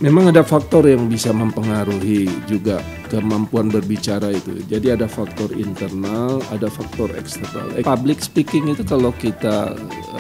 Memang ada faktor yang bisa mempengaruhi juga kemampuan berbicara itu. Jadi ada faktor internal, ada faktor eksternal. Public speaking itu kalau kita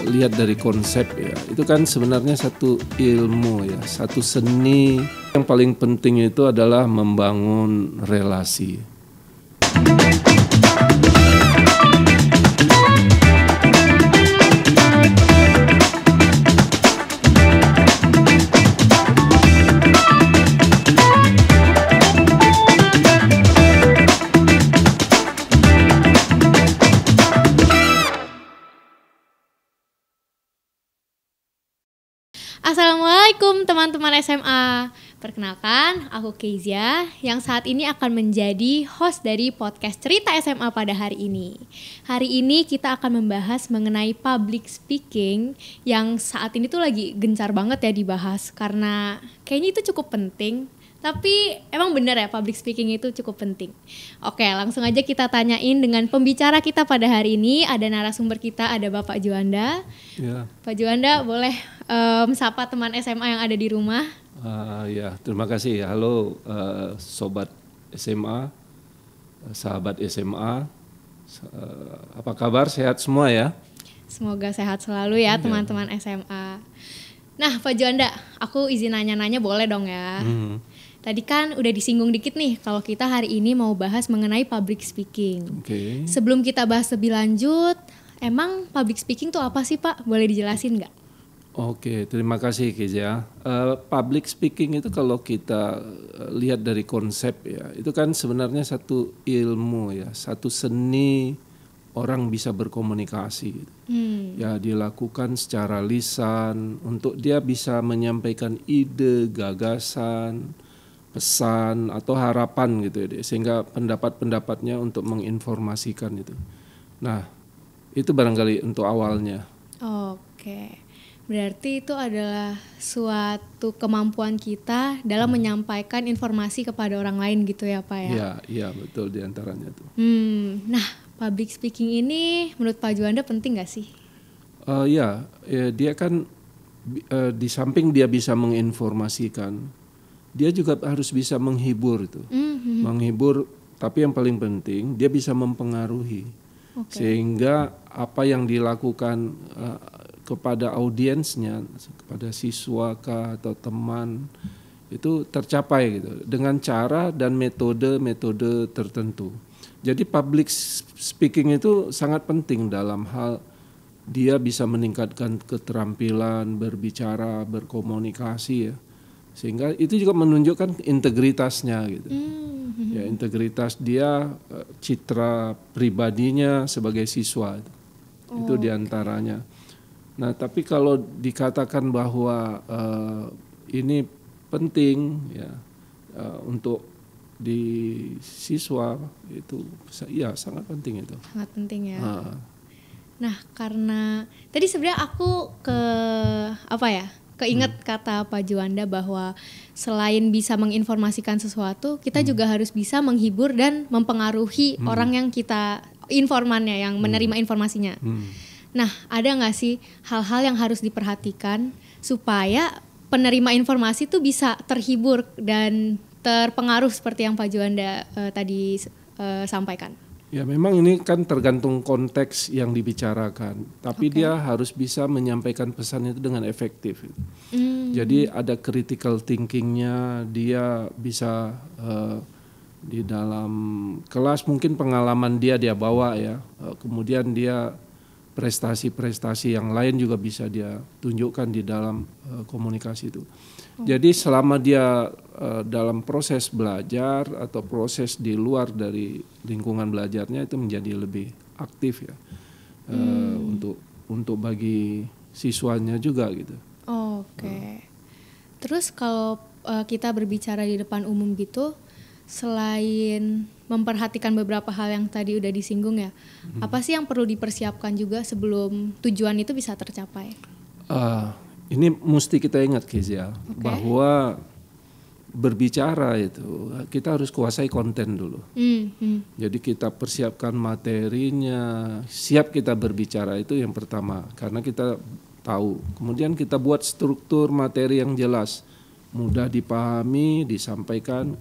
lihat dari konsep ya, itu kan sebenarnya satu ilmu ya, satu seni. Yang paling penting itu adalah membangun relasi. Assalamualaikum teman-teman SMA. Perkenalkan, aku Kezia yang saat ini akan menjadi host dari podcast Cerita SMA pada hari ini. Hari ini kita akan membahas mengenai public speaking yang saat ini tuh lagi gencar banget ya dibahas karena kayaknya itu cukup penting. Tapi emang benar ya public speaking itu cukup penting. Oke, langsung aja kita tanyain dengan pembicara kita pada hari ini. Ada narasumber kita, ada Bapak Juanda. Ya. Pak Juanda boleh sapa teman SMA yang ada di rumah. Ya, terima kasih. Halo sobat SMA, sahabat SMA. Apa kabar? Sehat semua ya? Semoga sehat selalu ya teman-teman SMA. Nah Pak Juanda, aku izin nanya-nanya boleh dong ya? Tadi kan udah disinggung dikit nih kalau kita hari ini mau bahas mengenai public speaking. Okay. Sebelum kita bahas lebih lanjut, emang public speaking tuh apa sih Pak? Boleh dijelasin nggak? Oke, terima kasih Kezia. Public speaking itu kalau kita lihat dari konsep ya, itu kan sebenarnya satu ilmu ya, satu seni orang bisa berkomunikasi. Ya, dilakukan secara lisan untuk dia bisa menyampaikan ide, gagasan, pesan atau harapan gitu ya, sehingga pendapat-pendapatnya untuk menginformasikan itu. Nah, itu barangkali untuk awalnya. Oke. Berarti itu adalah suatu kemampuan kita dalam menyampaikan informasi kepada orang lain gitu ya Pak ya? Iya betul diantaranya tuh. Nah public speaking ini menurut Pak Juanda penting gak sih? Ya, dia kan di samping dia bisa menginformasikan, dia juga harus bisa menghibur itu. Menghibur, tapi yang paling penting dia bisa mempengaruhi. Sehingga apa yang dilakukan kepada audiensnya, kepada siswa atau teman itu tercapai gitu dengan cara dan metode tertentu. Jadi public speaking itu sangat penting dalam hal dia bisa meningkatkan keterampilan berbicara, berkomunikasi ya. Sehingga itu juga menunjukkan integritasnya gitu. Ya, integritas dia, citra pribadinya sebagai siswa itu diantaranya. Nah, tapi kalau dikatakan bahwa ini penting ya untuk di siswa itu, ya sangat penting itu. Sangat penting ya. Nah, karena tadi sebenarnya aku keinget kata Pak Juanda bahwa selain bisa menginformasikan sesuatu, kita juga harus bisa menghibur dan mempengaruhi orang yang kita informannya, yang menerima informasinya. Nah, ada nggak sih hal-hal yang harus diperhatikan supaya penerima informasi tuh bisa terhibur dan terpengaruh seperti yang Pak Juanda tadi sampaikan? Ya, memang ini kan tergantung konteks yang dibicarakan, tapi dia harus bisa menyampaikan pesan itu dengan efektif. Jadi ada critical thinkingnya, dia bisa di dalam kelas mungkin pengalaman dia bawa ya, kemudian dia prestasi-prestasi yang lain juga bisa dia tunjukkan di dalam komunikasi itu. Jadi selama dia dalam proses belajar atau proses di luar dari lingkungan belajarnya itu menjadi lebih aktif ya, untuk bagi siswanya juga gitu. Terus kalau kita berbicara di depan umum gitu, selain memperhatikan beberapa hal yang tadi udah disinggung ya, apa sih yang perlu dipersiapkan juga sebelum tujuan itu bisa tercapai? Ini mesti kita ingat Kezia, bahwa berbicara itu kita harus kuasai konten dulu. Jadi kita persiapkan materinya, siap kita berbicara itu yang pertama, karena kita tahu. Kemudian kita buat struktur materi yang jelas. mudah dipahami, disampaikan.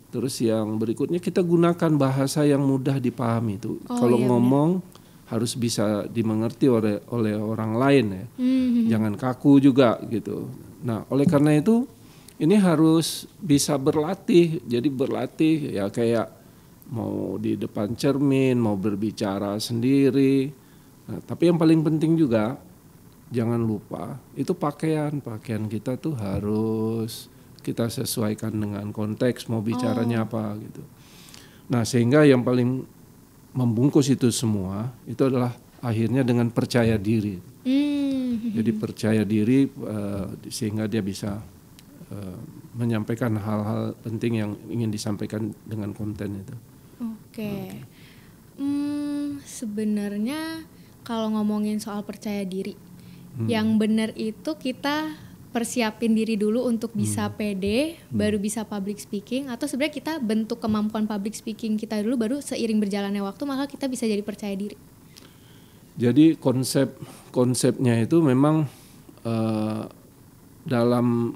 Terus yang berikutnya kita gunakan bahasa yang mudah dipahami itu. Kalau ngomong harus bisa dimengerti oleh orang lain ya. Jangan kaku juga gitu. Nah, oleh karena itu ini harus bisa berlatih. Jadi berlatih ya kayak mau di depan cermin, mau berbicara sendiri. Nah, tapi yang paling penting juga jangan lupa itu pakaian kita tuh harus kita sesuaikan dengan konteks mau bicaranya apa gitu. Nah, sehingga yang paling membungkus itu semua itu adalah akhirnya dengan percaya diri. Jadi percaya diri sehingga dia bisa menyampaikan hal-hal penting yang ingin disampaikan dengan konten itu. Oke. Sebenarnya kalau ngomongin soal percaya diri, yang benar itu kita persiapin diri dulu untuk bisa pede, baru bisa public speaking, atau sebenarnya kita bentuk kemampuan public speaking kita dulu, baru seiring berjalannya waktu maka kita bisa jadi percaya diri. Jadi konsepnya itu memang dalam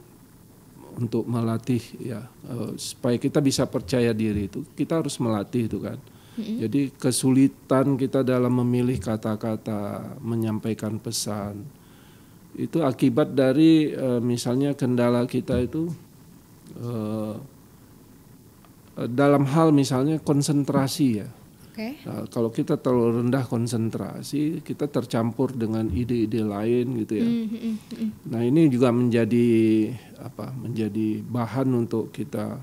untuk melatih ya supaya kita bisa percaya diri itu kita harus melatih itu kan. Jadi kesulitan kita dalam memilih kata-kata, menyampaikan pesan itu akibat dari misalnya kendala kita itu dalam hal misalnya konsentrasi ya. Nah, kalau kita terlalu rendah konsentrasi, kita tercampur dengan ide-ide lain gitu ya. Nah, ini juga menjadi bahan untuk kita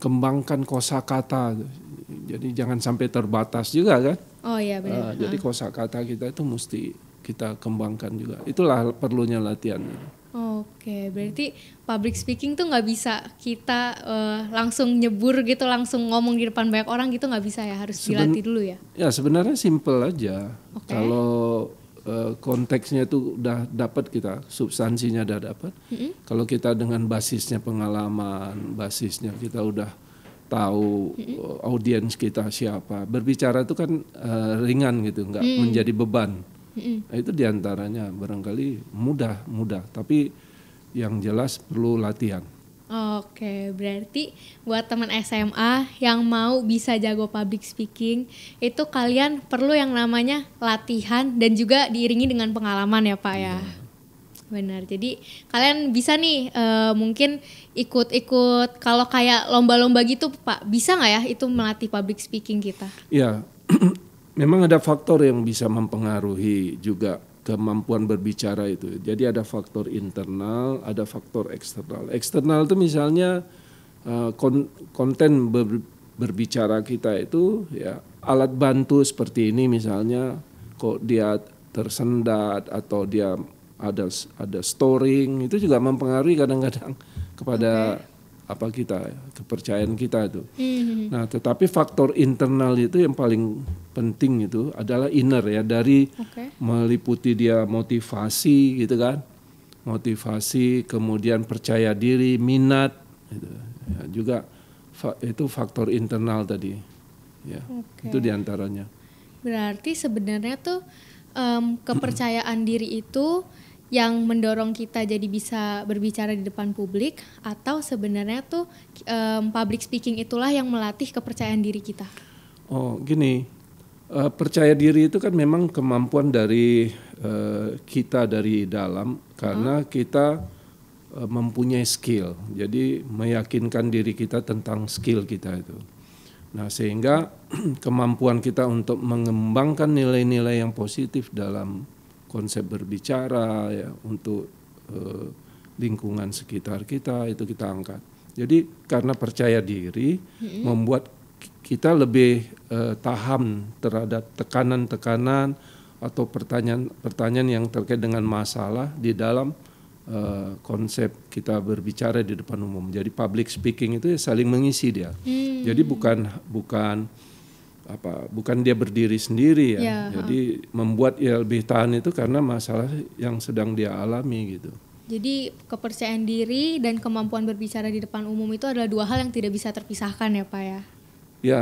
kembangkan kosakata. Jadi jangan sampai terbatas juga kan. Oh iya benar. Jadi kosakata kita itu mesti kita kembangkan juga. Itulah perlunya latihan. Oke, berarti public speaking tuh nggak bisa kita langsung nyebur gitu, langsung ngomong di depan banyak orang gitu, nggak bisa ya, harus dilatih dulu ya? Ya sebenarnya simple aja. Kalau konteksnya itu udah dapat kita, substansinya udah dapat. Kalau kita dengan basisnya pengalaman, basisnya kita udah tahu audiens kita siapa, berbicara itu kan ringan gitu, nggak menjadi beban. Nah, itu diantaranya barangkali mudah, tapi yang jelas perlu latihan. Oke, berarti buat teman SMA yang mau bisa jago public speaking, itu kalian perlu yang namanya latihan dan juga diiringi dengan pengalaman ya Pak ya. Benar, jadi kalian bisa nih mungkin ikut kalau kayak lomba-lomba gitu Pak, bisa nggak ya itu melatih public speaking kita? Ya. Memang ada faktor yang bisa mempengaruhi juga kemampuan berbicara itu. Jadi ada faktor internal, ada faktor eksternal. Eksternal itu misalnya konten berbicara kita itu ya alat bantu seperti ini misalnya, kok dia tersendat atau dia ada storing, itu juga mempengaruhi kadang-kadang kepada kepercayaan kita itu. Nah, tetapi faktor internal itu yang paling penting itu adalah inner ya, dari meliputi dia motivasi gitu kan, motivasi, kemudian percaya diri, minat, gitu. Ya, juga itu faktor internal tadi, ya itu diantaranya. Berarti sebenarnya tuh kepercayaan diri itu yang mendorong kita jadi bisa berbicara di depan publik, atau sebenarnya tuh public speaking itulah yang melatih kepercayaan diri kita? Oh gini, percaya diri itu kan memang kemampuan dari kita dari dalam karena kita mempunyai skill, jadi meyakinkan diri kita tentang skill kita itu. Nah sehingga kemampuan kita untuk mengembangkan nilai-nilai yang positif dalam konsep berbicara ya untuk lingkungan sekitar kita itu kita angkat. Jadi karena percaya diri membuat kita lebih tahan terhadap tekanan-tekanan atau pertanyaan-pertanyaan yang terkait dengan masalah di dalam konsep kita berbicara di depan umum. Jadi public speaking itu ya saling mengisi dia. Jadi bukan dia berdiri sendiri ya. Jadi membuat dia lebih tahan itu karena masalah yang sedang dia alami gitu. Jadi kepercayaan diri dan kemampuan berbicara di depan umum itu adalah dua hal yang tidak bisa terpisahkan ya Pak ya? Ya,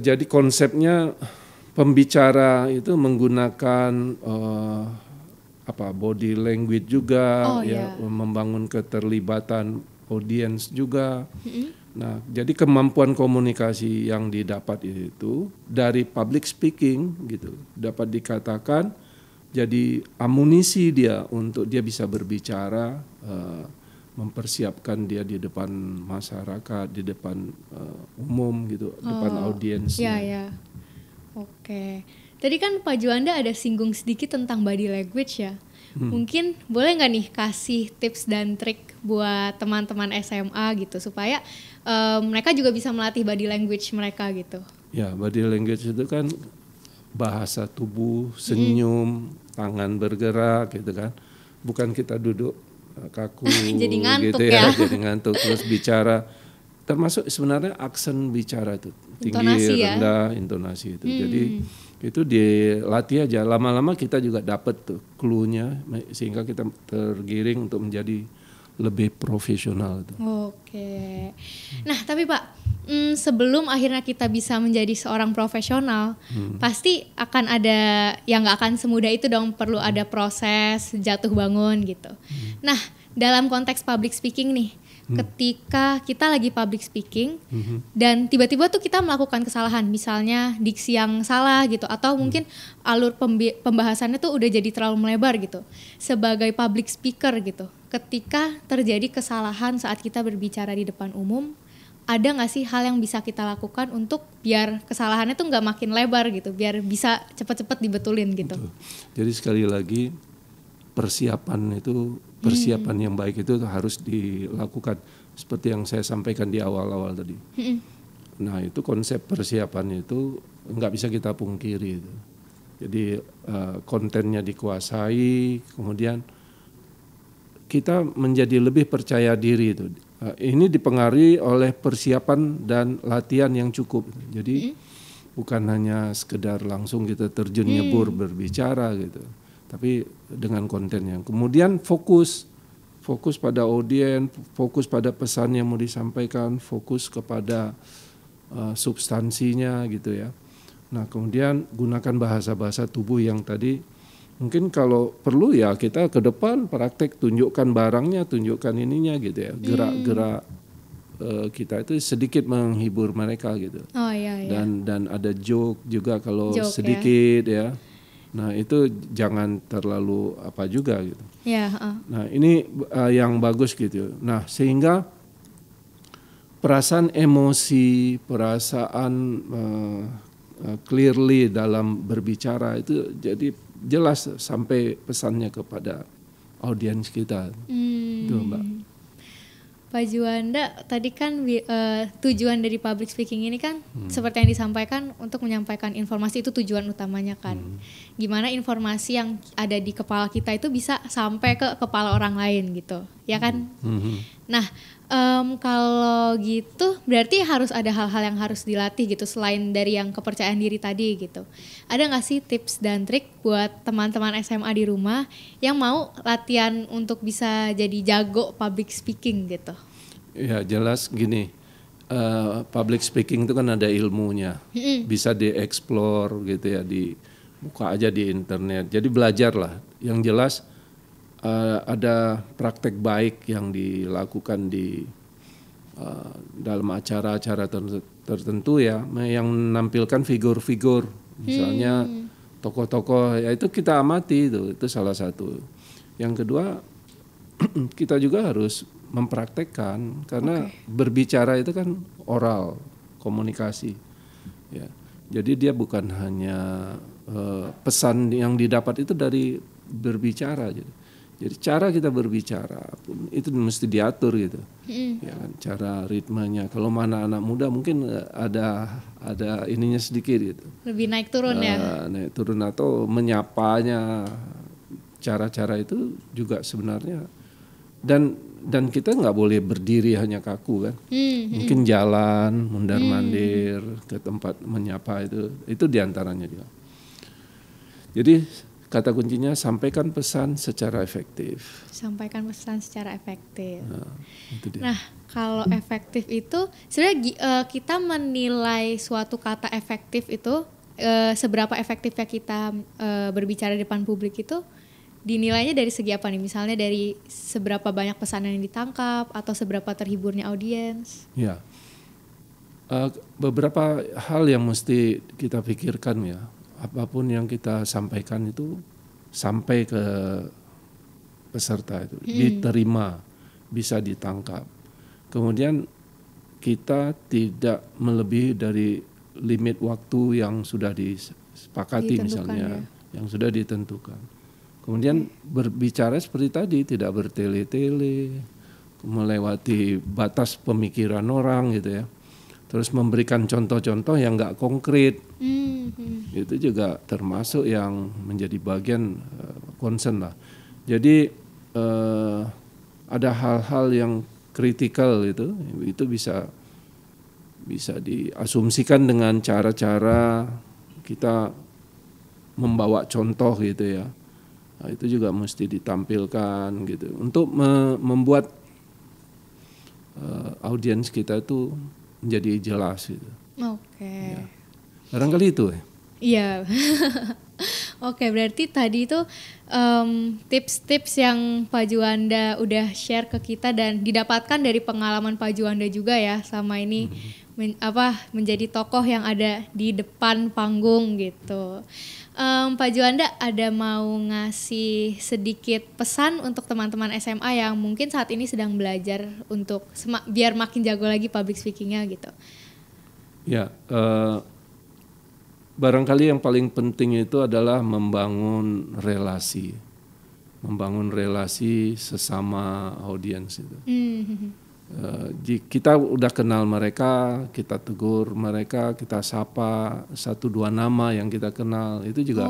jadi konsepnya pembicara itu menggunakan body language juga, membangun keterlibatan audiens juga. Nah, jadi kemampuan komunikasi yang didapat itu dari public speaking gitu dapat dikatakan jadi amunisi dia untuk dia bisa berbicara, mempersiapkan dia di depan masyarakat, di depan umum gitu, depan audiensnya. Ya. Oke. Tadi kan Pak Juanda ada singgung sedikit tentang body language ya. Mungkin boleh nggak nih kasih tips dan trik buat teman-teman SMA gitu supaya mereka juga bisa melatih body language mereka gitu. Ya, body language itu kan bahasa tubuh, senyum, tangan bergerak gitu kan. Bukan kita duduk kaku jadi ngantuk gitu ya. Jadi ngantuk terus bicara. Termasuk sebenarnya aksen bicara itu tinggi, Intonasi rendah, intonasi itu. Jadi itu dilatih aja. Lama-lama kita juga dapat tuh clue-nya sehingga kita tergiring untuk menjadi lebih profesional itu. Oke. Nah, tapi Pak, sebelum akhirnya kita bisa menjadi seorang profesional, pasti akan ada yang nggak akan semudah itu dong, perlu ada proses jatuh bangun gitu. Nah, dalam konteks public speaking nih, ketika kita lagi public speaking dan tiba-tiba tuh kita melakukan kesalahan, misalnya diksi yang salah gitu, atau mungkin alur pembahasannya tuh udah jadi terlalu melebar gitu. Sebagai public speaker gitu, ketika terjadi kesalahan saat kita berbicara di depan umum, ada nggak sih hal yang bisa kita lakukan untuk biar kesalahannya tuh nggak makin lebar gitu, biar bisa cepat-cepat dibetulin gitu? Betul. Jadi sekali lagi persiapan yang baik itu harus dilakukan seperti yang saya sampaikan di awal-awal tadi. Nah, itu konsep persiapan itu nggak bisa kita pungkiri itu. Jadi kontennya dikuasai, kemudian kita menjadi lebih percaya diri itu. Ini dipengaruhi oleh persiapan dan latihan yang cukup. Jadi bukan hanya sekedar langsung kita terjun nyebur berbicara gitu, tapi dengan konten yang kemudian fokus pada audiens, fokus pada pesan yang mau disampaikan, fokus kepada substansinya gitu ya. Nah, kemudian gunakan bahasa-bahasa tubuh yang tadi mungkin kalau perlu ya kita ke depan praktek, tunjukkan barangnya, tunjukkan ininya gitu ya. Gerak-gerak kita itu sedikit menghibur mereka gitu. Oh iya. Dan ada joke juga kalau sedikit ya. Nah, itu jangan terlalu apa juga gitu. Nah, ini yang bagus gitu. Nah, sehingga perasaan emosi, perasaan clearly dalam berbicara itu jadi jelas sampai pesannya kepada audiens kita. Itu Mbak. Pak Juanda, tadi kan tujuan dari public speaking ini kan seperti yang disampaikan untuk menyampaikan informasi, itu tujuan utamanya kan. Gimana informasi yang ada di kepala kita itu bisa sampai ke kepala orang lain gitu, ya kan? Nah, kalau gitu berarti harus ada hal-hal yang harus dilatih gitu selain dari yang kepercayaan diri tadi gitu. Ada nggak sih tips dan trik buat teman-teman SMA di rumah yang mau latihan untuk bisa jadi jago public speaking gitu? Ya jelas gini, public speaking itu kan ada ilmunya, bisa dieksplor gitu ya, dibuka aja di internet. Jadi belajarlah. Yang jelas ada praktek baik yang dilakukan di dalam acara-acara tertentu ya, yang menampilkan figur-figur, misalnya tokoh-tokoh, ya itu kita amati, itu salah satu. Yang kedua kita juga harus mempraktekkan, karena berbicara itu kan oral, komunikasi ya. Jadi dia bukan hanya pesan yang didapat itu dari berbicara, jadi cara kita berbicara pun itu mesti diatur gitu. Ya kan, cara ritmenya. Kalau mana anak muda mungkin ada ininya sedikit gitu. Lebih naik turun ya. Naik turun atau menyapanya, cara-cara itu juga sebenarnya. Dan kita nggak boleh berdiri hanya kaku kan. Mungkin jalan, mundar-mandir ke tempat menyapa, itu diantaranya juga. Jadi kata kuncinya sampaikan pesan secara efektif. Sampaikan pesan secara efektif. Nah, itu dia. Nah, kalau efektif itu sebenarnya kita menilai suatu kata efektif itu seberapa efektifnya kita berbicara di depan publik itu dinilainya dari segi apa nih? Misalnya dari seberapa banyak pesanan yang ditangkap atau seberapa terhiburnya audiens? Ya, beberapa hal yang mesti kita pikirkan ya. Apapun yang kita sampaikan itu sampai ke peserta itu diterima, bisa ditangkap. Kemudian kita tidak melebihi dari limit waktu yang sudah disepakati misalnya, yang sudah ditentukan. Kemudian berbicara seperti tadi, tidak bertele-tele, melewati batas pemikiran orang gitu ya. Terus memberikan contoh-contoh yang nggak konkret, itu juga termasuk yang menjadi bagian concern lah. Jadi ada hal-hal yang kritikal itu bisa diasumsikan dengan cara-cara kita membawa contoh gitu ya. Nah, itu juga mesti ditampilkan gitu untuk membuat audiens kita itu menjadi jelas gitu. Oke. Ya. Barangkali itu. Iya. Oke, berarti tadi itu tips-tips yang Pak Juanda udah share ke kita dan didapatkan dari pengalaman Pak Juanda juga ya sama ini menjadi tokoh yang ada di depan panggung gitu. Pak Juanda ada mau ngasih sedikit pesan untuk teman-teman SMA yang mungkin saat ini sedang belajar untuk biar makin jago lagi public speakingnya gitu? Ya, barangkali yang paling penting itu adalah membangun relasi sesama audiens itu. Kita udah kenal mereka, kita tegur mereka, kita sapa 1-2 nama yang kita kenal, itu juga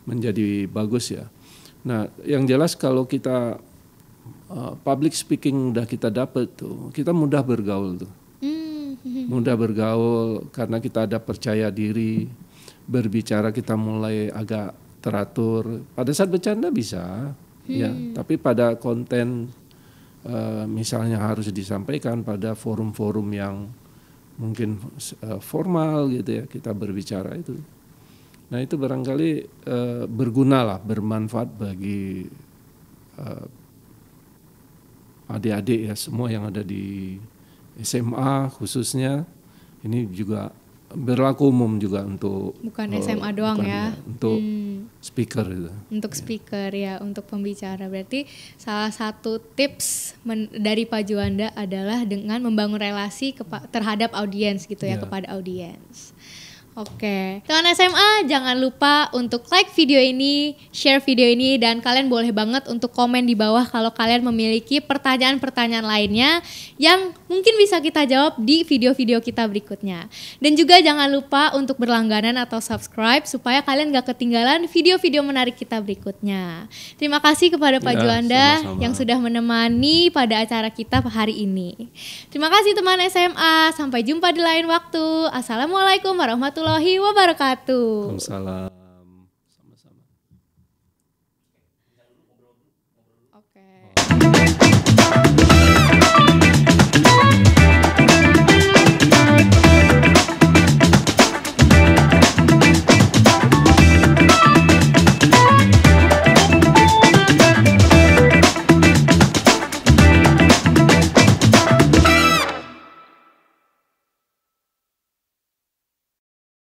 menjadi bagus ya. Nah, yang jelas kalau kita public speaking udah kita dapat tuh, kita mudah bergaul tuh. Mudah bergaul karena kita ada percaya diri, berbicara kita mulai agak teratur. Pada saat bercanda bisa, ya, tapi pada konten misalnya harus disampaikan pada forum-forum yang mungkin formal gitu ya, kita berbicara itu. Nah itu barangkali berguna lah, bermanfaat bagi adik-adik ya, semua yang ada di SMA khususnya. Ini juga berlaku umum juga untuk bukan SMA doang ya, untuk speaker itu. Untuk speaker ya, untuk pembicara. Berarti salah satu tips dari Pak Juanda adalah dengan membangun relasi terhadap audiens gitu ya, kepada audiens. Oke, teman SMA jangan lupa untuk like video ini, share video ini, dan kalian boleh banget untuk komen di bawah kalau kalian memiliki pertanyaan-pertanyaan lainnya yang mungkin bisa kita jawab di video-video kita berikutnya. Dan juga jangan lupa untuk berlangganan atau subscribe supaya kalian gak ketinggalan video-video menarik kita berikutnya. Terima kasih kepada Pak Juanda sama-sama yang sudah menemani pada acara kita hari ini. Terima kasih teman SMA, sampai jumpa di lain waktu. Assalamualaikum warahmatullahi wabarakatuh. Waalaikumsalam. Sama-sama. Oke.